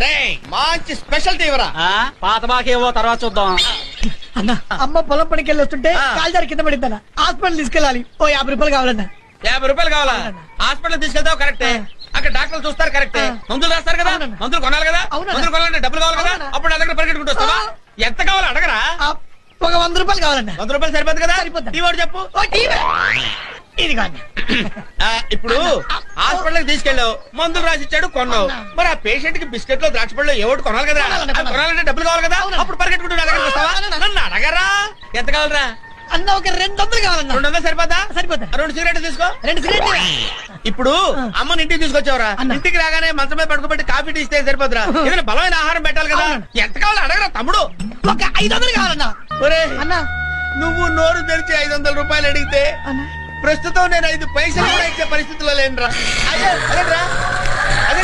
రే మంచి స్పెషల్ తీవరా. పాత బాకేవో తర్వాత చూద్దాం. అన్న అమ్మ పొలం పనికి వెళ్ళి వస్తుంటే కాల్జారి కింద పడిందన్న, హాస్పిటల్ తీసుకెళ్ళాలి. ఓ 50 రూపాయలు కావాలన్నా. 50 రూపాయలు కావాలా? హాస్పిటల్ తీసుకెళ్తావు కరెక్టే, అక్కడ డాక్టర్లు చూస్తారు కరెక్టే, మందులు రాస్తారు కదా, మందులు కొనాలి కదా, మందులు కొనాలంటే డబ్బులు కావాలి కదా, అప్పుడు నా దగ్గర పరిగెట్టుకుంటూ వస్తావా? ఎంత కావాలో అడగరా? ఒక 100 రూపాయలు కావాలన్నా. 100 రూపాయలు సరిపోదు కదా, టీ వాడు చెప్పు. ఇది కాదు. ఇప్పుడు హాస్పిటల్ తీసుకెళ్ళావు, మందులు రాసిచ్చాడు, కొన్నావు. మరి ఆ పేషెంట్ కి బిస్కెట్ లో ద్రాక్ష పళ్ళు ఏవోటి కొనాలి కదా, కొనాలంటే డబ్బులు కావాలి కదా, అప్పుడు పరిగెట్టుకుంటూ నా దగ్గరికి వస్తావా? నన్ను అడగరా? ఎంత కావాలరా? అన్న ఒక 200 కావాలన్నా. 200 సరిపోతా? సరిపోతా. 2 సిగరెట్లు తీసుకో. 2 సిగరెట్లు. ఇప్పుడు అమ్మని ఇంటికి తీసుకొచ్చావురా, ఇంటికి రాగానే మంచం మీద పడుకోబెట్టి కాఫీ టీ ఇస్తే సరిపోతురా? ఏదైనా బలమైన ఆహారం పెట్టాలి కదా. ఎంత కావాలో అడగరా తమ్ముడు? ఒక 500 కావాలన్నా. ఒరే అన్న నువ్వు నోరు తెరిచి 500 రూపాయలు అడిగితే ప్రస్తుతం నేను 5 పైసలు కూడా ఇచ్చే పరిస్థితిలో లేనురా. అదే అదే